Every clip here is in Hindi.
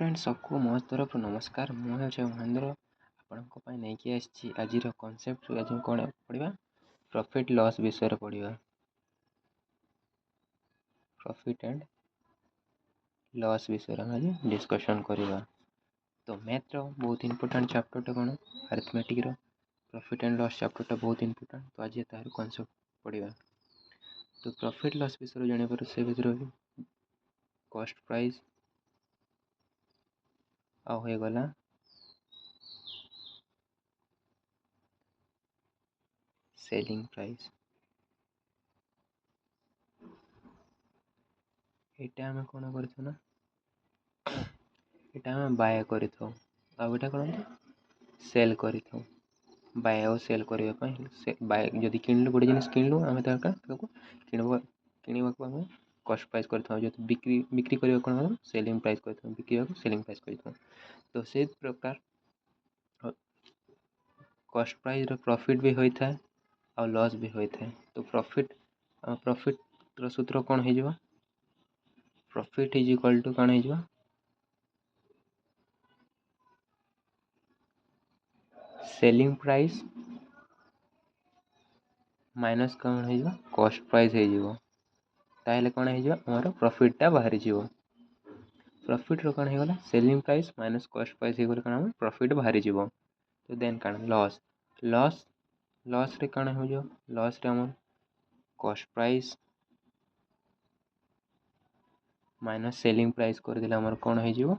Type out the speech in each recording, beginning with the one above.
फ्रेंड्स सबको मो तरफ नमस्कार। मुझे महेंद्र आपण नहीं आसी आज कनसेप्ट आज कौन पढ़ा प्रॉफिट लॉस विषय पढ़ा प्रॉफिट एंड लॉस विषय आज डिस्कशन करवा। तो मैथ रो बहुत इंपोर्टेंट चैप्टर कौन अरिथमेटिक रो प्रॉफिट एंड लॉस चैप्टर बहुत इंपोर्टेंट। तो आज तार कनसेप्ट पढ़ा। तो प्रॉफिट लॉस विषय जानवर से भर कॉस्ट प्राइस हो गला सेलिंग प्राइस। एटा आम कौन कर बाय कर कौन सेल कर बाय और सेल करने बाय जदि किणु गोटे जिन किणु आम किणवा आम कस्ट प्राइस कर बिक्री बिक्री करने कौन सेलिंग प्राइस कर बिक्री सेलिंग प्राइस कर। तो से प्रकार कस्ट प्राइस प्रॉफिट भी होता है और लॉस भी होता है। तो प्रॉफिट सूत्र कौन हो प्रॉफिट इज इक्वल टू कौन हो सेलिंग प्राइस माइनस कौन हो कस्ट प्राइस हो ताहले कौन हो प्रॉफिटा बाहरी जीवो प्रॉफिट रो कौन होगला selling price minus cost price हो कौन प्रॉफिट बाहरी जीवो। तो देन कौन लॉस लॉस लॉस रे कौन हो लॉस रे हमर cost price minus selling price कर दिला हमर कौन हो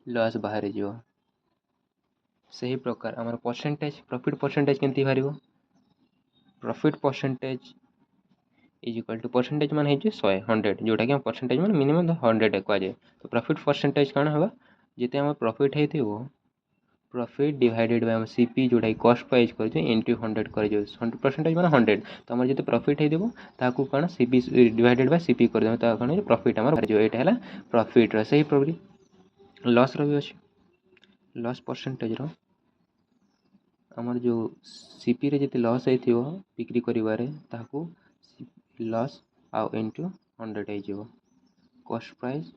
लॉस बाहरी जीवो। सही प्रकार हमर परसेंटेज प्रॉफिट परसेंटेज केमती बाहर profit percentage is equal to percentage मान 100 100 जोटा कि परसेंटेज मान मिनिमम 100 कहुए। तो प्रॉफिट परसेंटेज कौन होगा जिते हम प्रॉफिट हो प्रॉफिट डिवाइडेड बाय सीपी जोटा कस्ट प्राइस कर इंटू 100 कर परसेंटेज मान 100। तो आम जो प्रॉफिट हो कौन सीपी डिवाइडेड बाय सीपी कर कौन प्रॉफिट आम यहाँ प्रॉफिट सही प्रॉफिट लॉस रो भी अच्छे लॉस परसेंटेज रो आमर जो सीपी रे जिते लॉस हो बिक्री करिवारे ताकू लॉस आउ इंटू 100 हो कस्ट प्राइस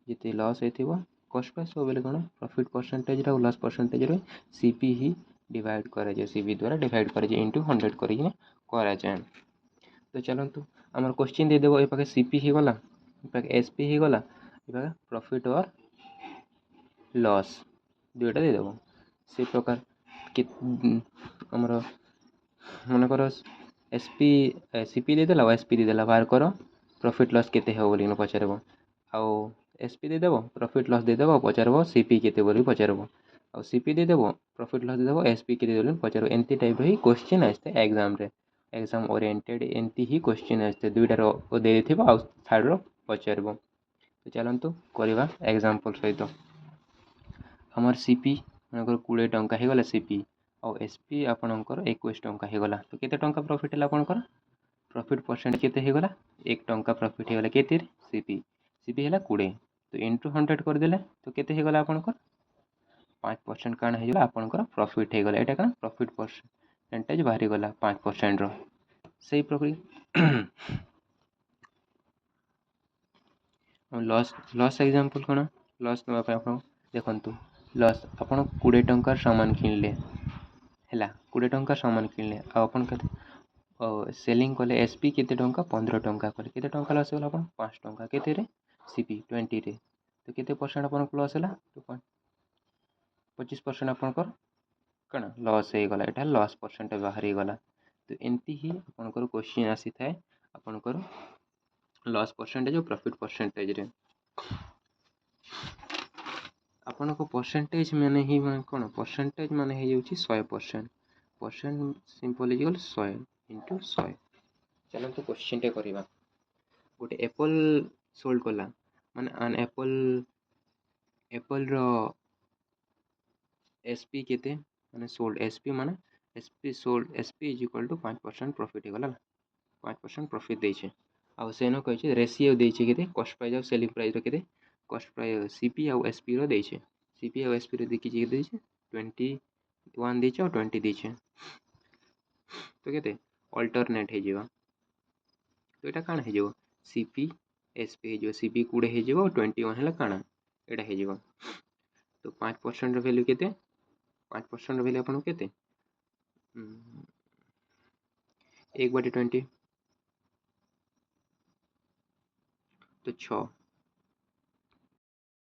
जिते लॉस हो कस्ट प्राइस सब कौन प्रॉफिट परसेंटेज और लॉस परसेंटेज रे सीपी ही डिवाइड कर सीपी द्वारा डिवाइड कर इंटू 100 कराए। तो चलतु आम क्वेश्चन देदेव ये पाखे सीपी ही गला एसपी ही गला प्रॉफिट और लॉस दुईटा देदेव से प्रकार आमर मनकर एसपी सीपी देदेला एसपी देदेला बाहर कर प्रॉफिट लॉस केते हो बोली पचार आउ एसपी देदेव प्रॉफिट लॉस देदेव पचार सीपी केते बोली पचार आउ सीपी देदेव प्रॉफिट लॉस देदेव एसपी केते बोली पचार एमती टाइप ही क्वेश्चन आसते एग्जाम रे एग्जाम ओरिएंटेड एमती ही क्वेश्चन आसते दुईटार दे आउ थर्ड रो पचार। तो चलतु करवा एग्जांपल सहित आमर सीपी मनकर 20 टंका हो गला सीपी और एसपी आपणकर 21 टंका हो गला। तो केते टंका प्रॉफिट है आपणकर प्रॉफिट परसेंट केते हो गला 1 टंका प्रॉफिट हो गला केते सीपी सीपी है 20 तो इंटू 100 करदे तो केते हो गला आपणकर 5% काण हो आपणकर प्रॉफिट हो गला एटा काण प्रॉफिट परसेंटेज बाहरी गला 5% रो सही प्रक्रिया। लॉस लॉस एग्जांपल कौन लॉस नापे आप देखु लॉस आप 20 टंकार सामान किणले है 20 टंका सामान किणले आपन सेलिंग कले एसपी केते टंका 15 टंका कले केते टंका लॉस होला आपन 5 टंका केते रे सीपी 20 रे तो केते परसेंट आपन लॉस होला 25% आपनकर कण लॉस हो गला एटा लॉस परसेंट बाहरी गला। तो एमती ही आपनकर क्वेश्चन आसी थाए आपनकर लॉस परसेंटेज और प्रॉफिट परसेंटेज रे आपन को परसेंटेज माने ही कौन परसेंटेज माने हो 100% परसेंट सिंपल इक्वल 100 इंटू 100। चलते क्वेश्चन टे करवा गोटे एप्पल सोल्ड कला माने आन एप्पल रो एसपी केते माने सोल्ड एसपी माने SP sold SP is equal to 5% profit गला 5% प्रॉफिट देछे आ सेनो कहिछे रेशियो देछे केते कॉस्ट प्राइस और सेलिंग प्राइस रो केते कॉस्ट प्राइस सीपी और एसपी रो देछे सीपी और एसपी रो देखि जे देछे 21 देछे और 20 देछे तो केते अल्टरनेट हे जेवा। तो एटा काण हे जेवा सीपी एस पी हो सी पी 20 हो 21 है काଣା एटा हो तो 5% वैल्यू केते 5% वैल्यू आपन केते 1/20 तो 6